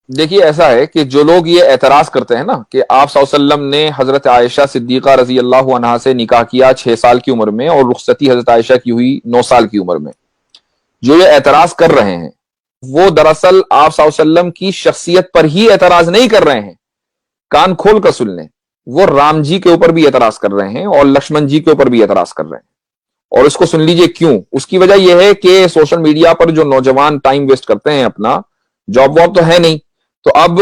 देखिए ऐसा है कि जो लोग ये एतराज करते हैं ना कि आप सल्लल्लाहु अलैहि वसल्लम ने हजरत आयशा सिद्दीका रजी अल्लाह अन्हा से निकाह किया 6 साल की उम्र में और रुखसती हजरत आयशा की हुई 9 साल की उम्र में, जो ये एतराज कर रहे हैं वो दरअसल आप सल्लल्लाहु अलैहि वसल्लम की शख्सियत पर ही एतराज नहीं कर रहे हैं। कान खोल कर सुन लें, वो राम जी के ऊपर भी एतराज कर रहे हैं और लक्ष्मण जी के ऊपर भी एतराज कर रहे हैं। और इसको सुन लीजिए क्यों। उसकी वजह यह है कि सोशल मीडिया पर जो नौजवान टाइम वेस्ट करते हैं, अपना जॉब वॉब तो है नहीं, तो अब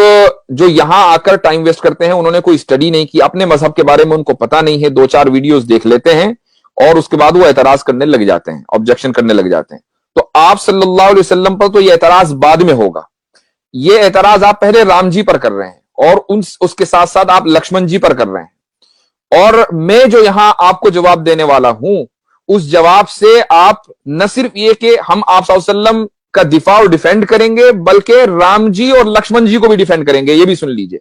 जो यहां आकर टाइम वेस्ट करते हैं उन्होंने कोई स्टडी नहीं की, अपने मजहब के बारे में उनको पता नहीं है, 2-4 वीडियोस देख लेते हैं और उसके बाद वो एतराज करने लग जाते हैं, ऑब्जेक्शन करने लग जाते हैं। तो आप सल्लल्लाहु अलैहि वसल्लम पर तो ये एतराज बाद में होगा, ये एतराज आप पहले राम जी पर कर रहे हैं और उसके साथ साथ आप लक्ष्मण जी पर कर रहे हैं। और मैं जो यहां आपको जवाब देने वाला हूं, उस जवाब से आप न सिर्फ ये कि हम आप सल्लल्लाहु अलैहि वसल्लम का दिफा और डिफेंड करेंगे, बल्कि राम जी और लक्ष्मण जी को भी डिफेंड करेंगे। ये भी सुन लीजिए।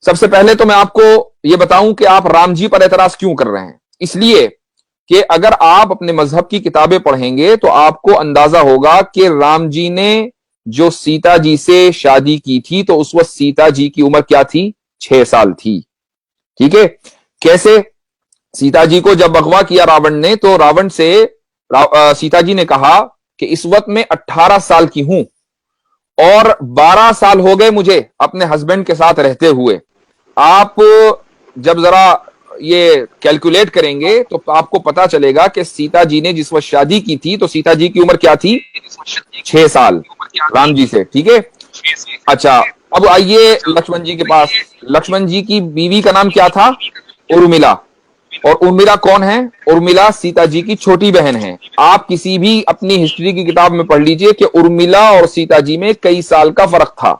सबसे पहले तो मैं आपको यह बताऊं कि आप राम जी पर एतराज क्यों कर रहे हैं। इसलिए कि अगर आप अपने मजहब की किताबें पढ़ेंगे तो आपको अंदाजा होगा कि राम जी ने जो सीता जी से शादी की थी तो उस वक्त सीता जी की उम्र क्या थी? 6 साल थी। ठीक है। कैसे? सीता जी को जब अगवा किया रावण ने, तो रावण से सीता जी ने कहा कि इस वक्त मैं 18 साल की हूं और 12 साल हो गए मुझे अपने हस्बैंड के साथ रहते हुए। आप जब जरा ये कैलकुलेट करेंगे तो आपको पता चलेगा कि सीता जी ने जिस वक्त शादी की थी तो सीता जी की उम्र क्या थी? 6 साल राम जी से। ठीक है। अच्छा, अब आइए लक्ष्मण जी के पास। लक्ष्मण जी की बीवी का नाम क्या था? उर्मिला। और उर्मिला कौन है? उर्मिला सीता जी की छोटी बहन है। आप किसी भी अपनी हिस्ट्री की किताब में पढ़ लीजिए कि उर्मिला और सीता जी में कई साल का फर्क था।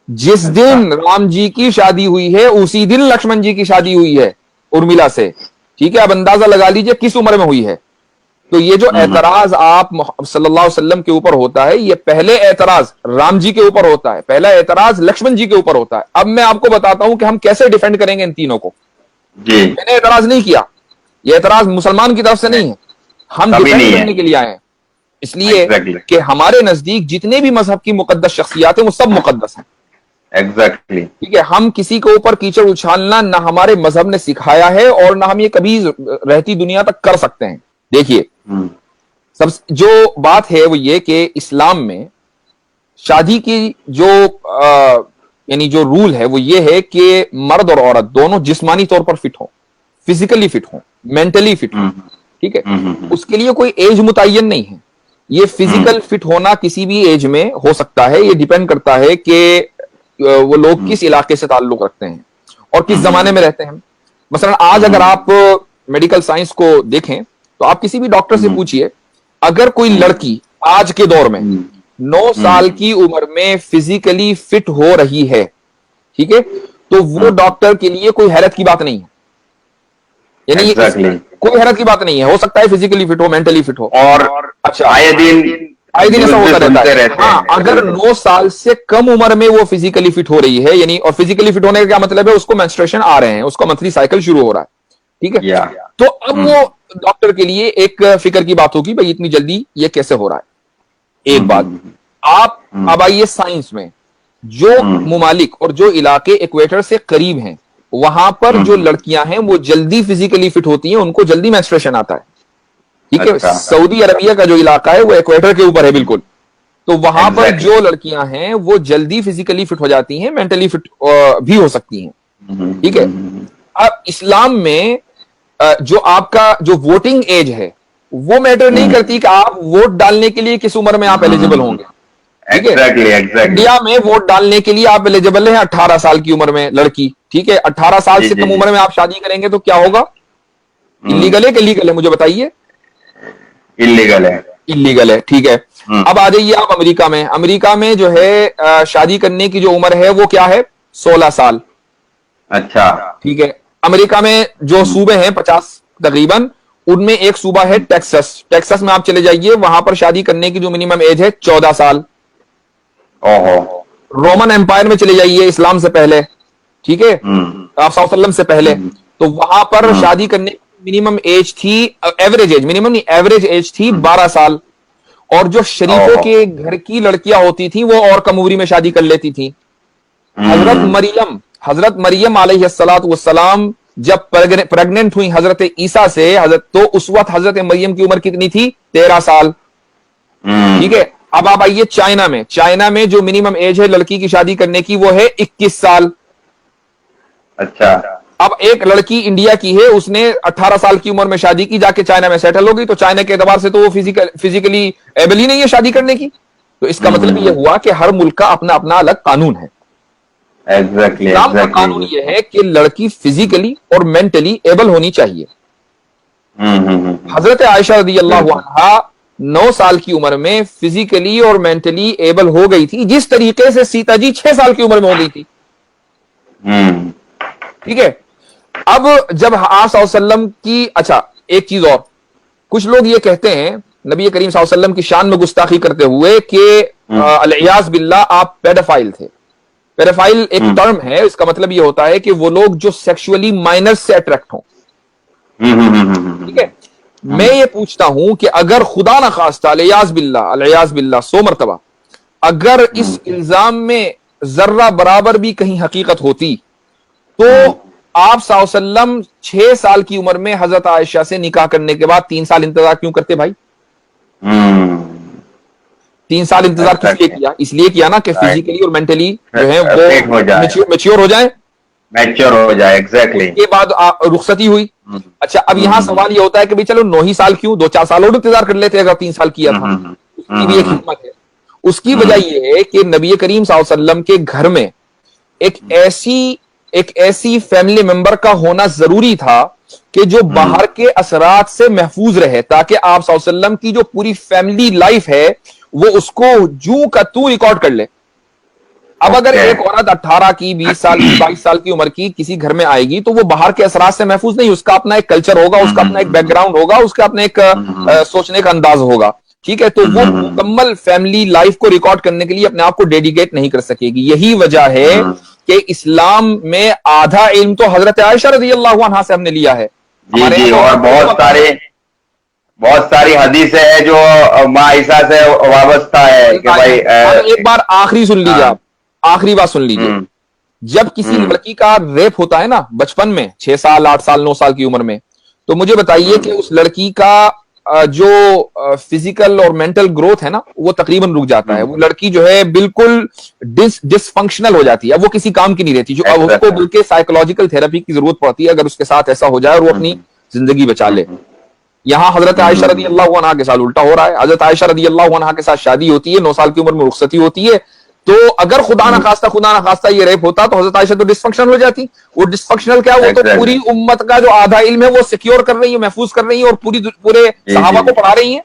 जिस दिन राम जी की शादी हुई है उसी दिन लक्ष्मण जी की शादी हुई है उर्मिला से। ठीक है। अब अंदाजा लगा लीजिए किस उम्र में हुई है। तो ये जो एतराज आप सल्लल्लाहु अलैहि वसल्लम के ऊपर होता है, ये पहले एतराज राम जी के ऊपर होता है, पहला एतराज लक्ष्मण जी के ऊपर होता है। अब मैं आपको बताता हूं कि हम कैसे डिफेंड करेंगे इन तीनों को। जी। मैंने एतराज नहीं किया, ये एतराज मुसलमान की तरफ से नहीं है, हम डिफेंड करने के लिए आए हैं। इसलिए कि हमारे नजदीक जितने भी मजहब की मुकद्दस शख्सियात हैं वो सब मुकद्दस हैं। एग्जैक्टली। ठीक है। हम किसी के ऊपर कीचड़ उछालना ना हमारे मजहब ने सिखाया है और ना हम ये कभी रहती दुनिया तक कर सकते हैं। देखिए, सब जो बात है वो ये कि इस्लाम में शादी की जो यानी जो रूल है वो ये है कि मर्द और औरत दोनों जिस्मानी तौर पर फिट हो, फिजिकली फिट हो, मेंटली फिट हो। ठीक है। उसके लिए कोई एज मुतय्यन नहीं है। ये फिजिकल फिट होना किसी भी एज में हो सकता है। ये डिपेंड करता है कि वो लोग किस इलाके से ताल्लुक रखते हैं और किस जमाने में रहते हैं। मसलन आज अगर आप मेडिकल साइंस को देखें तो आप किसी भी डॉक्टर से पूछिए, अगर कोई लड़की आज के दौर में 9 साल की उम्र में फिजिकली फिट हो रही है, ठीक है, तो वो डॉक्टर के लिए कोई हैरत की बात नहीं है। यानी कोई हैरत की बात नहीं है। हो सकता है फिजिकली फिट हो, मेंटली फिट हो। और अच्छा, आए दिन ऐसा होता रहता है। हाँ, अगर 9 साल से कम उम्र में वो फिजिकली फिट हो रही है, यानी, और फिजिकली फिट होने का क्या मतलब है? उसको मेंस्ट्रुएशन आ रहे हैं, उसका मंथली साइकिल शुरू हो रहा है। ठीक है। तो अब वो डॉक्टर के लिए एक फिक्र की बात होगी, भाई इतनी जल्दी ये कैसे हो रहा है। एक बात। आप अब आइए साइंस में, जो मुमालिक और जो इलाके इक्वेटर से करीब हैं वहां पर जो लड़कियां हैं वो जल्दी फिजिकली फिट होती हैं, उनको जल्दी मेंस्ट्रुएशन आता है। ठीक है। सऊदी अरबिया का जो इलाका है वो इक्वेटर के ऊपर है बिल्कुल। तो वहां पर जो लड़कियां हैं वो जल्दी फिजिकली फिट हो जाती हैं, मेंटली फिट भी हो सकती हैं। ठीक है। अब इस्लाम में जो आपका जो वोटिंग एज है वो मैटर नहीं करती कि आप वोट डालने के लिए किस उम्र में आप एलिजिबल होंगे। ठीक है। इंडिया में वोट डालने के लिए आप एलिजिबल हैं 18 साल की उम्र में लड़की। ठीक है। 18 साल से कम उम्र में आप शादी करेंगे तो क्या होगा? इलीगल है कि लीगल है? मुझे बताइए। इलीगल है। इलीगल है। ठीक है। अब आ जाइए आप अमेरिका में। अमेरिका में जो है शादी करने की जो उम्र है वो क्या है? 16 साल। अच्छा। ठीक है। अमेरिका में जो सूबे हैं 50 तकरीबन, उनमें एक सूबा है टेक्सास। टेक्सास में आप चले जाइए, वहां पर शादी करने की जो मिनिमम एज है 14 साल। ओहो। रोमन एम्पायर में चले जाइए, इस्लाम से पहले, ठीक है, आप सल्लल्लाहु अलैहि वसल्लम से पहले, तो वहां पर शादी करने की मिनिमम एज थी, एवरेज एज, मिनिमम नहीं, एवरेज एज थी 12 साल। और जो शरीफों के घर की लड़कियां होती थी वो और कम उम्री में शादी कर लेती थी। हजरत मरियम अलैहिस्सलातु वस्सलाम जब प्रेग्नेंट हुई हजरत ईसा से, तो उस वक्त हजरत मरियम की उम्र कितनी थी? 13 साल। ठीक है, अब आप आइए चाइना में जो मिनिमम एज है लड़की की शादी करने की वो है 21 साल। अच्छा। अब एक लड़की इंडिया की है, उसने 18 साल की उम्र में शादी की, जाके चाइना में सेटल हो गई, तो चाइना के एतबार से तो वो फिजिकली एबल ही नहीं है शादी करने की। तो इसका मतलब यह हुआ कि हर मुल्क का अपना अपना अलग कानून है। इस्लाम का कानून यह है कि लड़की फिजिकली और मेंटली एबल होनी चाहिए। हजरत आयशा रज़ी अल्लाहु अन्हा 9 साल की उम्र में फिजिकली और मेंटली एबल हो गई थी, जिस तरीके से सीता जी 6 साल की उम्र में हो गई थी। ठीक है, अब जब आप सल्लल्लाहु अलैहि वसल्लम की, अच्छा एक चीज और, कुछ लोग ये कहते हैं नबी करीम सल्लल्लाहु अलैहि वसल्लम की शान में गुस्ताखी करते हुए कि अलियास बिल्लाह आप पेडोफाइल थे। पेडोफाइल एक टर्म है, इसका मतलब ये होता है कि वो लोग जो सेक्सुअली माइनर्स से अट्रैक्ट हों। ठीक है, मैं ये पूछता हूं कि अगर खुदा ना खास्ता अलियास बिल्लाह 100 मरतबा अगर इस इल्जाम में जर्रा बराबर भी कहीं हकीकत होती, तो आप सल्लल्लाहु अलैहि वसल्लम 6 साल की उम्र में हजरत आयशा से निकाह करने के बाद 3 साल इंतजार क्यों करते भाई? 3 साल इंतजार किस लिए किया? इसलिए किया ना कि फिजिकली और मेंटली जो है वो मैच्योर हो जाए। एग्जैक्टली। के बाद रुखसती हुई। अच्छा, अब यहां सवाल ये होता है कि भाई चलो 9 ही साल क्यों, 2-4 साल और इंतजार कर लेते अगर 3 साल किया था। उसकी भी एक हिकमत है। उसकी वजह यह है कि नबी करीम सल्लल्लाहु अलैहि वसल्लम के घर में एक ऐसी फैमिली मेंबर का होना जरूरी था कि जो बाहर के असरात से महफूज रहे, ताकि आप सल्लल्लाहु अलैहि वसल्लम की जो पूरी फैमिली लाइफ है वो उसको जू का तू रिकॉर्ड कर ले। अब अगर एक औरत 18 की, 20 साल की, 22 साल की उम्र की किसी घर में आएगी तो वो बाहर के असरात से महफूज नहीं, उसका अपना एक कल्चर होगा, उसका अपना एक बैकग्राउंड होगा, उसका अपना एक सोचने का अंदाज होगा। ठीक है, तो वो मुकम्मल फैमिली लाइफ को रिकॉर्ड करने के लिए अपने आप को डेडिकेट नहीं कर सकेगी। यही वजह है कि इस्लाम में आधा इल्म तो हजरत आयशा रज़ी अल्लाहु अन्हा से हमने लिया है। जी, और बहुत सारी हदीसें हैं जो माँ ईसा से वाबस्ता है कि भाई एक बार आखिरी सुन लीजिए, आप आखिरी बात सुन लीजिए। जब किसी लड़की का रेप होता है ना बचपन में, 6 साल, 8 साल, 9 साल की उम्र में, तो मुझे बताइए कि उस लड़की का जो फिजिकल और मेंटल ग्रोथ है ना वो तकरीबन रुक जाता है। वो लड़की जो है बिल्कुल डिसफंक्शनल हो जाती है, अब वो किसी काम की नहीं रहती, जो अब उसको बल्कि साइकोलॉजिकल थेरेपी की जरूरत पड़ती है अगर उसके साथ ऐसा हो जाए और वो अपनी जिंदगी बचा ले। यहां हजरत आयशा रज़ी अल्लाहु अन्हा के साथ उल्टा हो रहा है। हजरत आयशा रज़ी अल्लाहु अन्हा के साथ शादी होती है, 9 साल की उम्र में रुखसती होती है, तो अगर खुदा ना खास्ता ये रेप होता तो हजरत आयशा तो डिसफंक्शनल हो जाती। वो डिसफंक्शनल क्या, वो तो पूरी उम्मत का जो आधा इल्म है वो सिक्योर कर रही है, महफूज कर रही है और पूरे सहाबा को पढ़ा रही है।